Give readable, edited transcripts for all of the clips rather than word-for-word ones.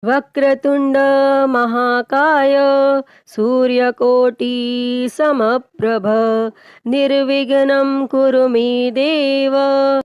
वक्रतुंड महाकाय सूर्यकोटि समप्रभ निर्विघ्नं कुरु मे देव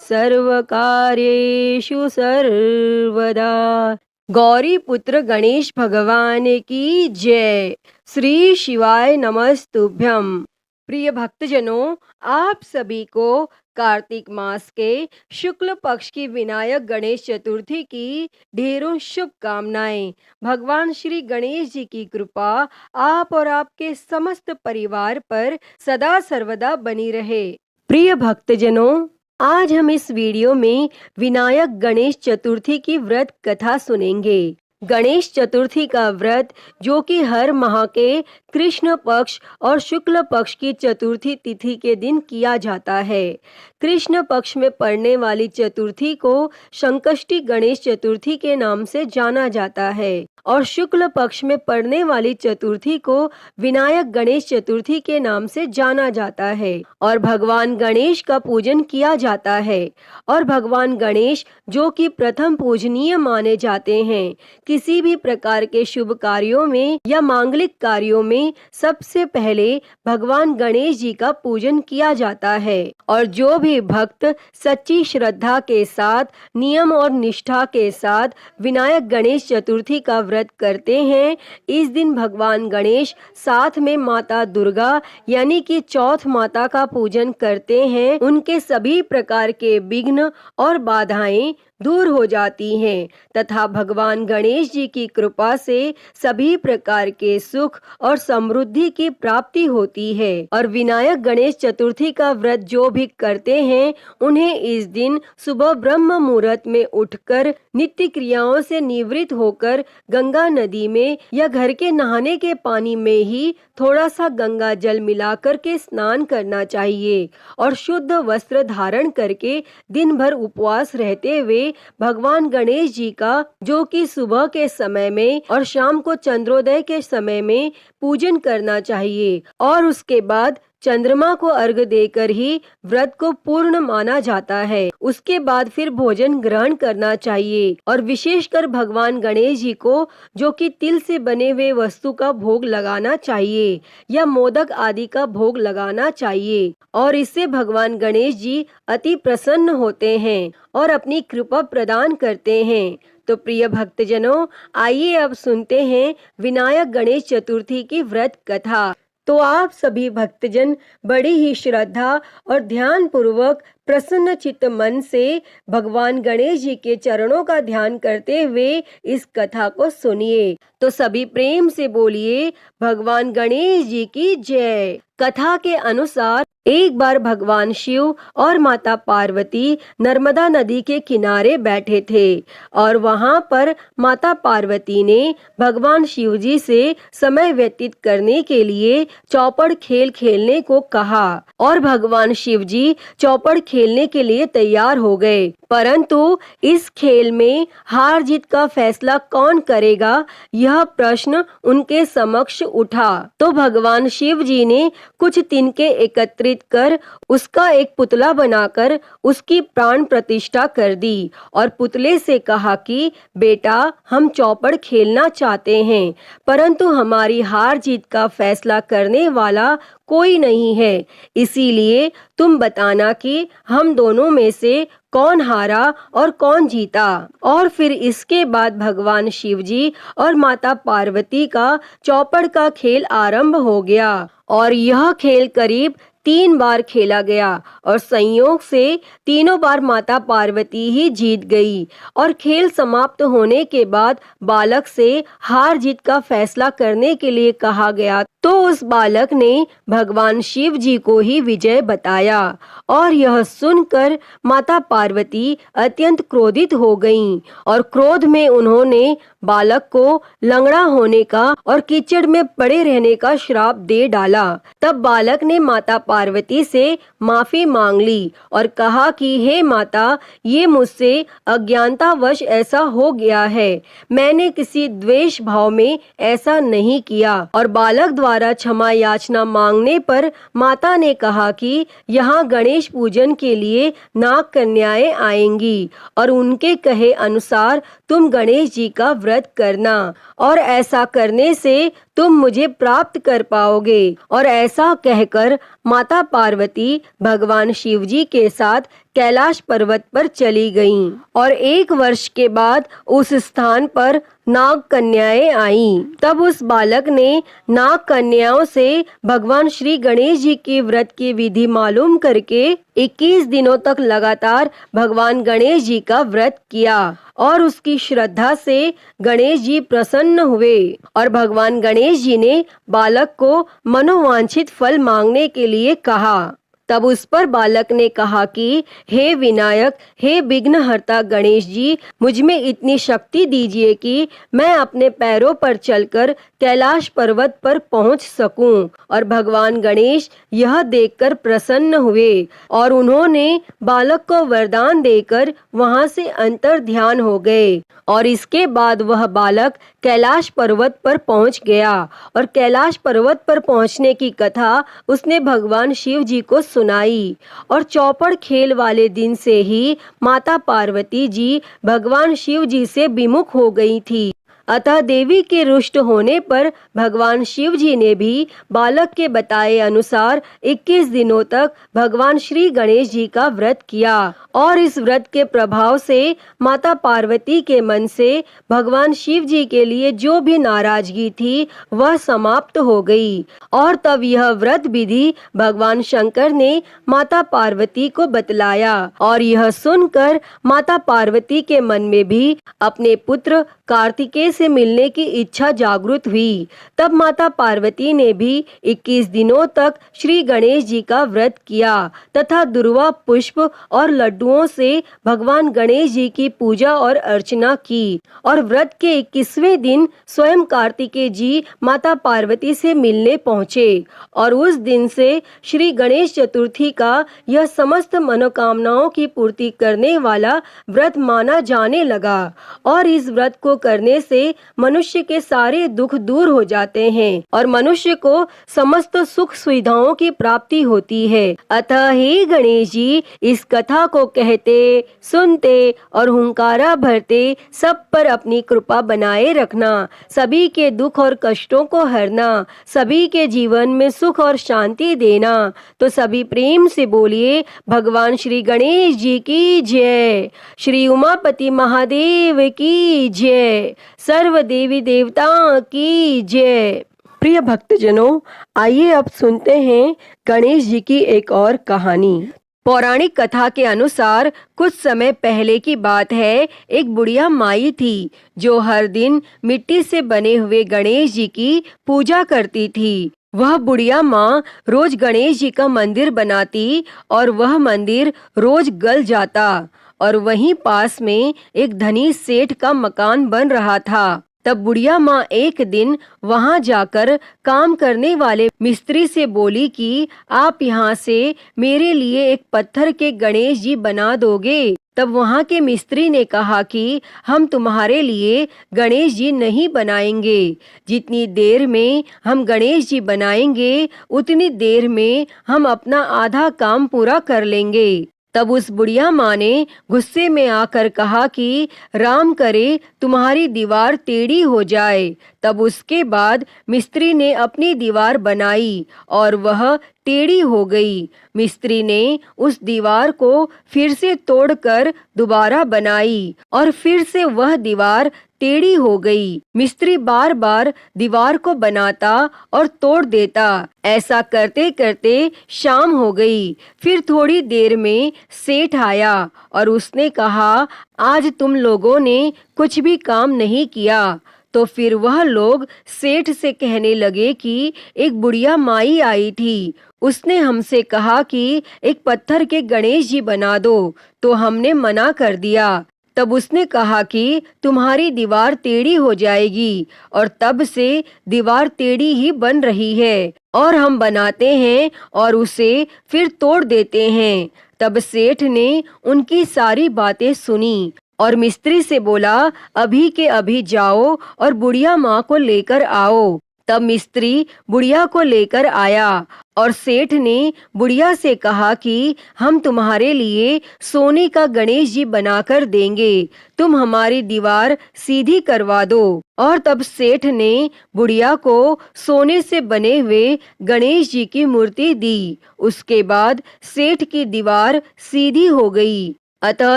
सर्वकार्येषु सर्वदा। गौरी पुत्र गणेश भगवान की जय। श्री शिवाय नमस्तुभ्यम। प्रिय भक्तजनों, आप सभी को कार्तिक मास के शुक्ल पक्ष की विनायक गणेश चतुर्थी की ढेरों शुभकामनाएं। भगवान श्री गणेश जी की कृपा आप और आपके समस्त परिवार पर सदा सर्वदा बनी रहे। प्रिय भक्तजनों, आज हम इस वीडियो में विनायक गणेश चतुर्थी की व्रत कथा सुनेंगे। गणेश चतुर्थी का व्रत, जो कि हर माह के कृष्ण पक्ष और शुक्ल पक्ष की चतुर्थी तिथि के दिन किया जाता है। कृष्ण पक्ष में पड़ने वाली चतुर्थी को संकष्टी गणेश चतुर्थी के नाम से जाना जाता है और शुक्ल पक्ष में पड़ने वाली चतुर्थी को विनायक गणेश चतुर्थी के नाम से जाना जाता है और भगवान गणेश का पूजन किया जाता है। और भगवान गणेश, जो कि प्रथम पूजनीय माने जाते हैं, किसी भी प्रकार के शुभ कार्यों में या मांगलिक कार्यों में सबसे पहले भगवान गणेश जी का पूजन किया जाता है। और जो भी भक्त सच्ची श्रद्धा के साथ, नियम और निष्ठा के साथ विनायक गणेश चतुर्थी का व्रत करते हैं, इस दिन भगवान गणेश साथ में माता दुर्गा यानी कि चौथ माता का पूजन करते हैं, उनके सभी प्रकार के विघ्न और बाधाएं दूर हो जाती हैं तथा भगवान गणेश जी की कृपा से सभी प्रकार के सुख और समृद्धि की प्राप्ति होती है। और विनायक गणेश चतुर्थी का व्रत जो भी करते हैं, उन्हें इस दिन सुबह ब्रह्म मुहूर्त में उठकर नित्य क्रियाओं से निवृत्त होकर गंगा नदी में या घर के नहाने के पानी में ही थोड़ा सा गंगा जल मिलाकर के स्नान करना चाहिए और शुद्ध वस्त्र धारण करके दिन भर उपवास रहते हुए भगवान गणेश जी का, जो कि सुबह के समय में और शाम को चंद्रोदय के समय में पूजन करना चाहिए और उसके बाद चंद्रमा को अर्घ देकर ही व्रत को पूर्ण माना जाता है। उसके बाद फिर भोजन ग्रहण करना चाहिए और विशेषकर भगवान गणेश जी को, जो कि तिल से बने हुए वस्तु का भोग लगाना चाहिए या मोदक आदि का भोग लगाना चाहिए और इससे भगवान गणेश जी अति प्रसन्न होते हैं और अपनी कृपा प्रदान करते हैं। तो प्रिय भक्तजनों, आइए अब सुनते हैं विनायक गणेश चतुर्थी की व्रत कथा। तो आप सभी भक्तजन बड़ी ही श्रद्धा और ध्यान पूर्वक प्रसन्न चित्त मन से भगवान गणेश जी के चरणों का ध्यान करते हुए इस कथा को सुनिए। तो सभी प्रेम से बोलिए, भगवान गणेश जी की जय। कथा के अनुसार एक बार भगवान शिव और माता पार्वती नर्मदा नदी के किनारे बैठे थे और वहां पर माता पार्वती ने भगवान शिव जी से समय व्यतीत करने के लिए चौपड़ खेल खेलने को कहा और भगवान शिव जी चौपड़ खेलने के लिए तैयार हो गए। परंतु इस खेल में हार जीत का फैसला कौन करेगा, यह प्रश्न उनके समक्ष उठा। तो भगवान शिव जी ने कुछ तिनके एकत्रित कर उसका एक पुतला बनाकर उसकी प्राण प्रतिष्ठा कर दी और पुतले से कहा कि बेटा, हम चौपड़ खेलना चाहते हैं, परंतु हमारी हार जीत का फैसला करने वाला कोई नहीं है, इसीलिए तुम बताना कि हम दोनों में से कौन हारा और कौन जीता। और फिर इसके बाद भगवान शिव जी और माता पार्वती का चौपड़ का खेल आरंभ हो गया और यह खेल करीब 3 बार खेला गया और संयोग से तीनों बार माता पार्वती ही जीत गई और खेल समाप्त होने के बाद बालक से हार जीत का फैसला करने के लिए कहा गया। तो उस बालक ने भगवान शिव जी को ही विजय बताया और यह सुनकर माता पार्वती अत्यंत क्रोधित हो गईं और क्रोध में उन्होंने बालक को लंगड़ा होने का और कीचड़ में पड़े रहने का श्राप दे डाला। तब बालक ने माता पार्वती से माफी मांग ली और कहा कि हे माता, ये मुझसे अज्ञानतावश ऐसा हो गया है, मैंने किसी द्वेष भाव में ऐसा नहीं किया। और बालक द्वारा द्वारा क्षमा याचना मांगने पर माता ने कहा कि यहाँ गणेश पूजन के लिए नाग कन्याएं आएंगी और उनके कहे अनुसार तुम गणेश जी का व्रत करना और ऐसा करने से तुम मुझे प्राप्त कर पाओगे। और ऐसा कहकर माता पार्वती भगवान शिव जी के साथ कैलाश पर्वत पर चली गईं और 1 वर्ष के बाद उस स्थान पर नाग कन्याएं आईं। तब उस बालक ने नाग कन्याओं से भगवान श्री गणेश जी के व्रत की विधि मालूम करके 21 दिनों तक लगातार भगवान गणेश जी का व्रत किया और उसकी श्रद्धा से गणेश जी प्रसन्न हुए और भगवान गणेश जी ने बालक को मनोवांछित फल मांगने के लिए कहा। तब उस पर बालक ने कहा कि हे विनायक, हे विघ्नहर्ता गणेश जी, मुझ में इतनी शक्ति दीजिए कि मैं अपने पैरों पर चलकर कैलाश पर्वत पर पहुंच सकूं। और भगवान गणेश यह देखकर प्रसन्न हुए और उन्होंने बालक को वरदान देकर वहां से अंतर ध्यान हो गए। और इसके बाद वह बालक कैलाश पर्वत पर पहुंच गया और कैलाश पर्वत पर पहुंचने की कथा उसने भगवान शिव जी को सुनाई। और चौपड़ खेल वाले दिन से ही माता पार्वती जी भगवान शिव जी से विमुख हो गई थी। अतः देवी के रुष्ट होने पर भगवान शिव जी ने भी बालक के बताए अनुसार 21 दिनों तक भगवान श्री गणेश जी का व्रत किया और इस व्रत के प्रभाव से माता पार्वती के मन से भगवान शिव जी के लिए जो भी नाराजगी थी वह समाप्त हो गई। और तब यह व्रत विधि भगवान शंकर ने माता पार्वती को बतलाया और यह सुनकर माता पार्वती के मन में भी अपने पुत्र कार्तिकेय से मिलने की इच्छा जागृत हुई। तब माता पार्वती ने भी 21 दिनों तक श्री गणेश जी का व्रत किया तथा दुर्वा पुष्प और लड्डुओं से भगवान गणेश जी की पूजा और अर्चना की। और व्रत के 21वें दिन स्वयं कार्तिकेय जी माता पार्वती से मिलने पहुँचे और उस दिन से श्री गणेश चतुर्थी का यह समस्त मनोकामनाओं की पूर्ति करने वाला व्रत माना जाने लगा। और इस व्रत को करने से मनुष्य के सारे दुख दूर हो जाते हैं और मनुष्य को समस्त सुख सुविधाओं की प्राप्ति होती है। अतः हे गणेश जी, इस कथा को कहते, सुनते और हुंकारा भरते सब पर अपनी कृपा बनाए रखना, सभी के दुख और कष्टों को हरना, सभी के जीवन में सुख और शांति देना। तो सभी प्रेम से बोलिए भगवान श्री गणेश जी की जय, श्री उमापति महादेव की जय, सर्व देवी देवताओं की जय। प्रिय भक्तजनों, आइए अब सुनते हैं गणेश जी की एक और कहानी। पौराणिक कथा के अनुसार कुछ समय पहले की बात है। एक बुढ़िया माई थी जो हर दिन मिट्टी से बने हुए गणेश जी की पूजा करती थी। वह बुढ़िया माँ रोज गणेश जी का मंदिर बनाती और वह मंदिर रोज गल जाता। और वहीं पास में एक धनी सेठ का मकान बन रहा था। तब बुढ़िया माँ एक दिन वहां जाकर काम करने वाले मिस्त्री से बोली कि आप यहाँ से मेरे लिए एक पत्थर के गणेश जी बना दोगे। तब वहाँ के मिस्त्री ने कहा कि हम तुम्हारे लिए गणेश जी नहीं बनाएंगे, जितनी देर में हम गणेश जी बनाएंगे उतनी देर में हम अपना आधा काम पूरा कर लेंगे। तब उस बुढ़िया माँ ने गुस्से में आकर कहा कि राम करे तुम्हारी दीवार टेढ़ी हो जाए। तब उसके बाद मिस्त्री ने अपनी दीवार बनाई और वह टेढ़ी हो गई। मिस्त्री ने उस दीवार को फिर से तोड़कर दोबारा बनाई और फिर से वह दीवार टेढ़ी हो गई। मिस्त्री बार बार दीवार को बनाता और तोड़ देता। ऐसा करते करते शाम हो गई। फिर थोड़ी देर में सेठ आया और उसने कहा, आज तुम लोगों ने कुछ भी काम नहीं किया। तो फिर वह लोग सेठ से कहने लगे कि एक बुढ़िया माई आई थी, उसने हमसे कहा कि एक पत्थर के गणेश जी बना दो, तो हमने मना कर दिया। तब उसने कहा कि तुम्हारी दीवार टेढ़ी हो जाएगी और तब से दीवार टेढ़ी ही बन रही है और हम बनाते हैं और उसे फिर तोड़ देते हैं। तब सेठ ने उनकी सारी बातें सुनी और मिस्त्री से बोला, अभी के अभी जाओ और बुढ़िया माँ को लेकर आओ। तब मिस्त्री बुढ़िया को लेकर आया और सेठ ने बुढ़िया से कहा कि हम तुम्हारे लिए सोने का गणेश जी बनाकर देंगे, तुम हमारी दीवार सीधी करवा दो। और तब सेठ ने बुढ़िया को सोने से बने हुए गणेश जी की मूर्ति दी। उसके बाद सेठ की दीवार सीधी हो गई। अतः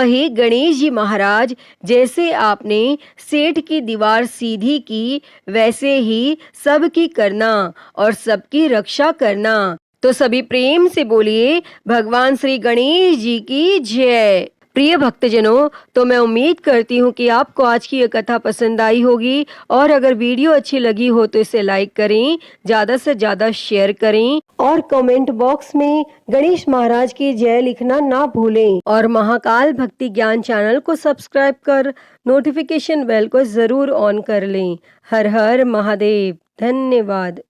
हे गणेश जी महाराज, जैसे आपने सेठ की दीवार सीधी की, वैसे ही सबकी करना और सबकी रक्षा करना। तो सभी प्रेम से बोलिए भगवान श्री गणेश जी की जय। प्रिय भक्तजनों, तो मैं उम्मीद करती हूँ कि आपको आज की यह कथा पसंद आई होगी, और अगर वीडियो अच्छी लगी हो तो इसे लाइक करें, ज्यादा से ज्यादा शेयर करें और कमेंट बॉक्स में गणेश महाराज की जय लिखना ना भूलें। और महाकाल भक्ति ज्ञान चैनल को सब्सक्राइब कर नोटिफिकेशन बेल को जरूर ऑन कर लें। हर हर महादेव। धन्यवाद।